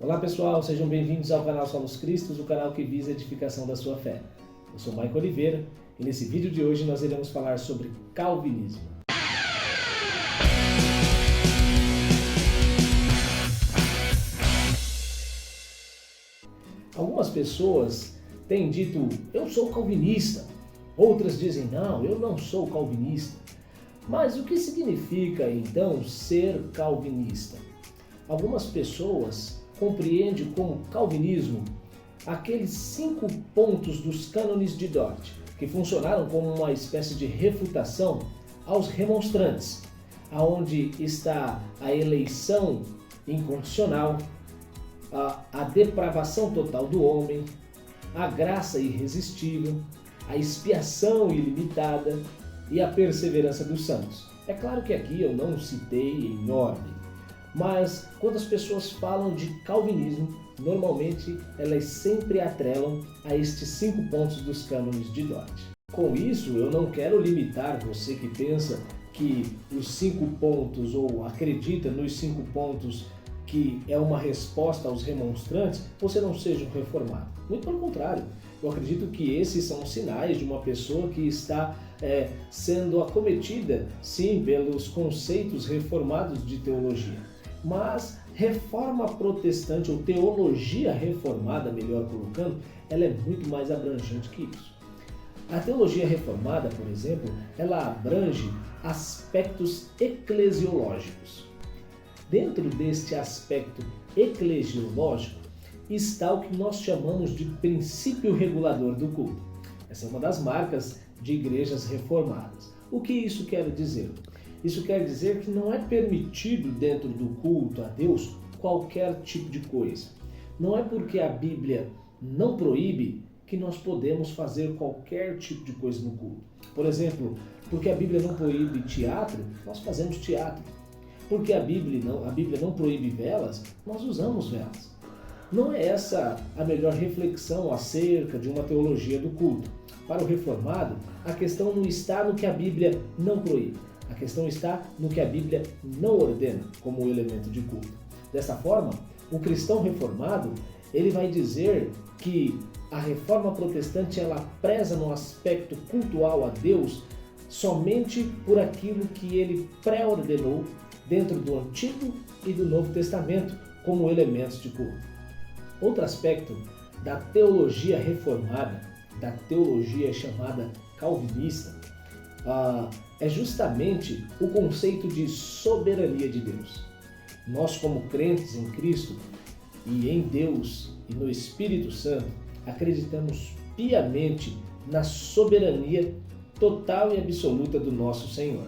Olá pessoal, sejam bem-vindos ao canal Somos Cristos, o canal que visa a edificação da sua fé. Eu sou Maico Oliveira e nesse vídeo de hoje nós iremos falar sobre calvinismo. Algumas pessoas têm dito, eu sou calvinista. Outras dizem, não, eu não sou calvinista. Mas o que significa então ser calvinista? Algumas pessoas compreendem como calvinismo aqueles 5 pontos dos cânones de Dort, que funcionaram como uma espécie de refutação aos remonstrantes, aonde está a eleição incondicional, a depravação total do homem, a graça irresistível, a expiação ilimitada e a perseverança dos santos. É claro que aqui eu não citei em ordem, mas quando as pessoas falam de calvinismo, normalmente elas sempre atrelam a estes 5 pontos dos cânones de Dort. Com isso, eu não quero limitar você que pensa que os 5 pontos ou acredita nos 5 pontos que é uma resposta aos remonstrantes, você não seja um reformado. Muito pelo contrário, eu acredito que esses são sinais de uma pessoa que está sendo acometida, sim, pelos conceitos reformados de teologia. Mas reforma protestante, ou teologia reformada, melhor colocando, ela é muito mais abrangente que isso. A teologia reformada, por exemplo, ela abrange aspectos eclesiológicos. Dentro deste aspecto eclesiológico está o que nós chamamos de princípio regulador do culto. Essa é uma das marcas de igrejas reformadas. O que isso quer dizer? Isso quer dizer que não é permitido dentro do culto a Deus qualquer tipo de coisa. Não é porque a Bíblia não proíbe que nós podemos fazer qualquer tipo de coisa no culto. Por exemplo, porque a Bíblia não proíbe teatro, nós fazemos teatro. Porque a Bíblia não proíbe velas, nós usamos velas. Não é essa a melhor reflexão acerca de uma teologia do culto. Para o reformado, a questão não está no que a Bíblia não proíbe. A questão está no que a Bíblia não ordena como elemento de culto. Dessa forma, o cristão reformado, ele vai dizer que a reforma protestante ela preza no aspecto cultual a Deus somente por aquilo que ele pré-ordenou dentro do Antigo e do Novo Testamento como elementos de culto. Outro aspecto da teologia reformada, da teologia chamada calvinista, é justamente o conceito de soberania de Deus. Nós, como crentes em Cristo e em Deus e no Espírito Santo, acreditamos piamente na soberania total e absoluta do nosso Senhor.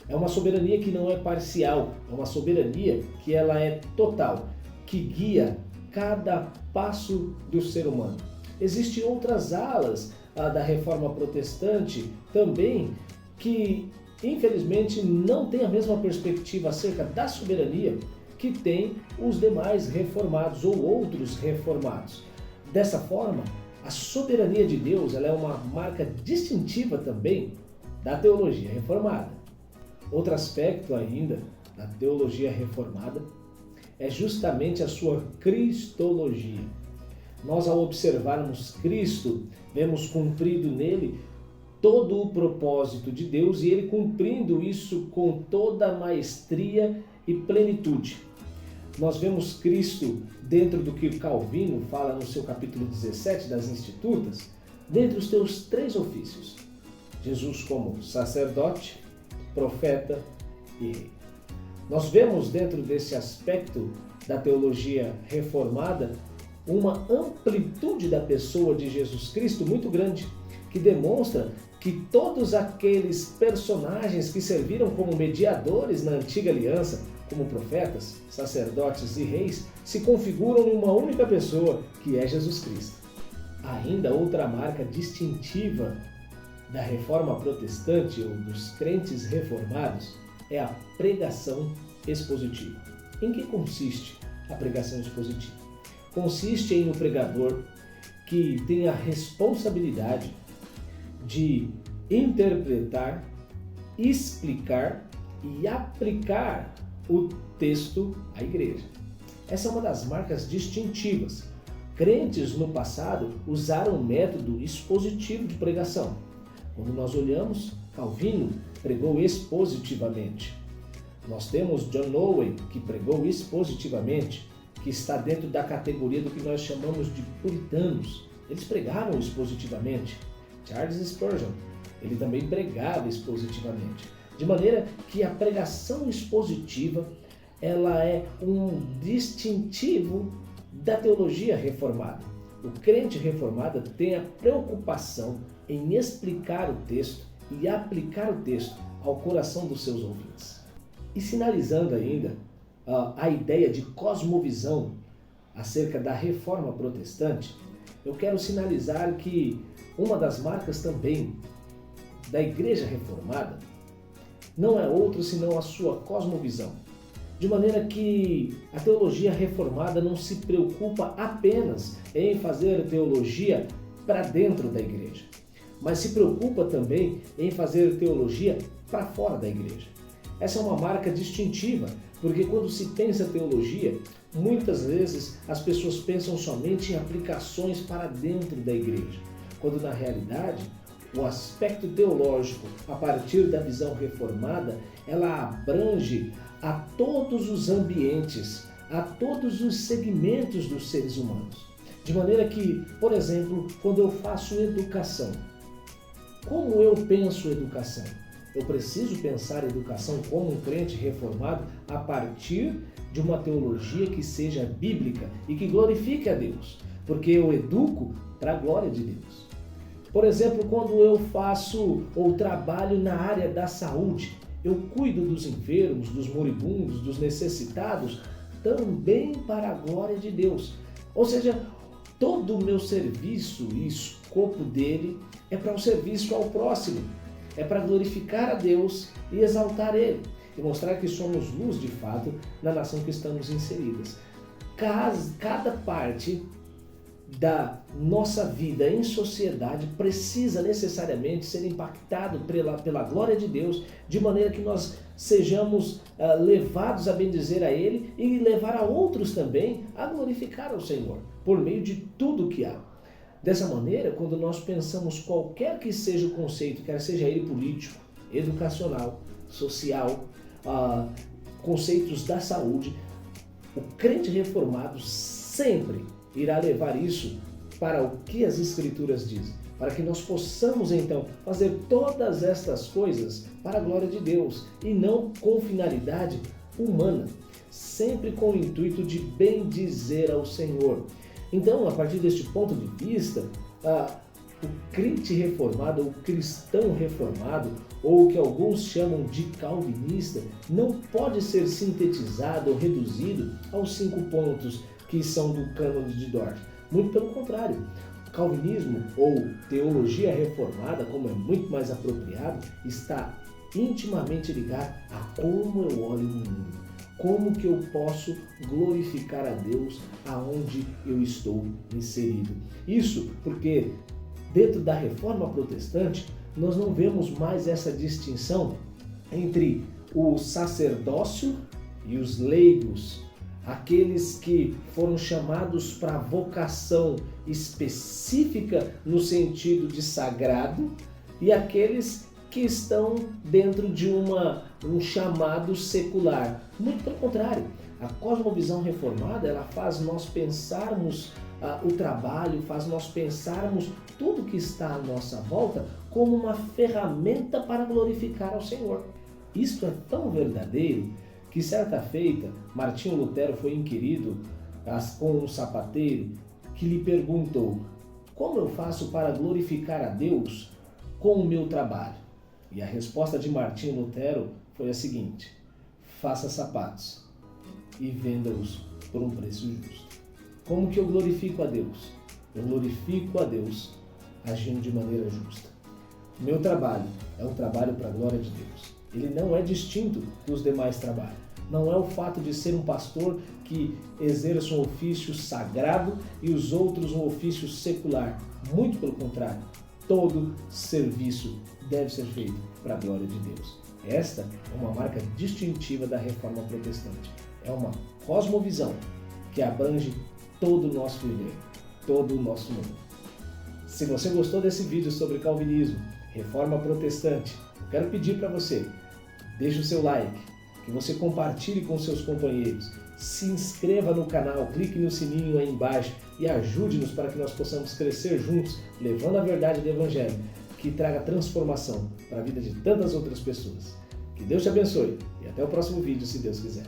É uma soberania que não é parcial, é uma soberania que ela é total, que guia cada passo do ser humano. Existem outras alas da reforma protestante também que, infelizmente, não tem a mesma perspectiva acerca da soberania que tem os demais reformados ou outros reformados. Dessa forma, a soberania de Deus ela é uma marca distintiva também da teologia reformada. Outro aspecto ainda da teologia reformada é justamente a sua cristologia. Nós, ao observarmos Cristo, vemos cumprido nele todo o propósito de Deus e ele cumprindo isso com toda a maestria e plenitude. Nós vemos Cristo dentro do que Calvino fala no seu capítulo 17 das Institutas, dentre os teus 3 ofícios. Jesus como sacerdote, profeta e rei. Nós vemos dentro desse aspecto da teologia reformada uma amplitude da pessoa de Jesus Cristo muito grande, que demonstra que todos aqueles personagens que serviram como mediadores na antiga aliança, como profetas, sacerdotes e reis, se configuram em uma única pessoa, que é Jesus Cristo. Ainda outra marca distintiva da reforma protestante ou dos crentes reformados é a pregação expositiva. Em que consiste a pregação expositiva? Consiste em um pregador que tem a responsabilidade de interpretar, explicar e aplicar o texto à igreja. Essa é uma das marcas distintivas. Crentes no passado usaram o método expositivo de pregação. Quando nós olhamos, Calvino pregou expositivamente. Nós temos John Owen, que pregou expositivamente, que está dentro da categoria do que nós chamamos de puritanos. Eles pregavam expositivamente. Charles Spurgeon, ele também pregava expositivamente. De maneira que a pregação expositiva, ela é um distintivo da teologia reformada. O crente reformado tem a preocupação em explicar o texto e aplicar o texto ao coração dos seus ouvintes. E sinalizando ainda a ideia de cosmovisão acerca da reforma protestante, eu quero sinalizar que uma das marcas também da Igreja Reformada não é outra senão a sua cosmovisão. De maneira que a teologia reformada não se preocupa apenas em fazer teologia para dentro da igreja, mas se preocupa também em fazer teologia para fora da igreja. Essa é uma marca distintiva, porque quando se pensa teologia, muitas vezes as pessoas pensam somente em aplicações para dentro da igreja, quando na realidade o aspecto teológico, a partir da visão reformada, ela abrange a todos os ambientes, a todos os segmentos dos seres humanos. De maneira que, por exemplo, quando eu faço educação, como eu penso educação? Eu preciso pensar educação como um crente reformado a partir de uma teologia que seja bíblica e que glorifique a Deus, porque eu educo para a glória de Deus. Por exemplo, quando eu faço ou trabalho na área da saúde, eu cuido dos enfermos, dos moribundos, dos necessitados, também para a glória de Deus. Ou seja, todo o meu serviço e escopo dele é para o serviço ao próximo, é para glorificar a Deus e exaltar Ele, e mostrar que somos luz de fato na nação que estamos inseridas. Cada parte da nossa vida em sociedade precisa necessariamente ser impactado pela glória de Deus, de maneira que nós sejamos levados a bendizer a Ele e levar a outros também a glorificar ao Senhor, por meio de tudo que há. Dessa maneira, quando nós pensamos qualquer que seja o conceito, quer seja ele político, educacional, social, conceitos da saúde, o crente reformado sempre irá levar isso para o que as Escrituras dizem, para que nós possamos então fazer todas estas coisas para a glória de Deus e não com finalidade humana, sempre com o intuito de bendizer ao Senhor. Então, a partir deste ponto de vista, o crente reformado, o cristão reformado, ou o que alguns chamam de calvinista, não pode ser sintetizado ou reduzido aos 5 pontos que são do cânone de Dort. Muito pelo contrário, o calvinismo ou teologia reformada, como é muito mais apropriado, está intimamente ligado a como eu olho o mundo, como que eu posso glorificar a Deus aonde eu estou inserido. Isso porque dentro da reforma protestante nós não vemos mais essa distinção entre o sacerdócio e os leigos, aqueles que foram chamados para vocação específica no sentido de sagrado e aqueles que estão dentro de um chamado secular. Muito pelo contrário, a cosmovisão reformada ela faz nós pensarmos o trabalho, faz nós pensarmos tudo que está à nossa volta como uma ferramenta para glorificar ao Senhor. Isto é tão verdadeiro que certa feita Martinho Lutero foi inquirido com um sapateiro que lhe perguntou: como eu faço para glorificar a Deus com o meu trabalho? E a resposta de Martinho Lutero foi a seguinte: faça sapatos e venda-os por um preço justo. Como que eu glorifico a Deus? Eu glorifico a Deus agindo de maneira justa. O meu trabalho é um trabalho para a glória de Deus. Ele não é distinto dos demais trabalhos. Não é o fato de ser um pastor que exerce um ofício sagrado e os outros um ofício secular. Muito pelo contrário, todo serviço deve ser feito para a glória de Deus. Esta é uma marca distintiva da reforma protestante. É uma cosmovisão que abrange todo o nosso viver, todo o nosso mundo. Se você gostou desse vídeo sobre calvinismo, reforma protestante, eu quero pedir para você, deixe o seu like, que você compartilhe com seus companheiros, se inscreva no canal, clique no sininho aí embaixo e ajude-nos para que nós possamos crescer juntos, levando a verdade do Evangelho, que traga transformação para a vida de tantas outras pessoas. Que Deus te abençoe e até o próximo vídeo, se Deus quiser.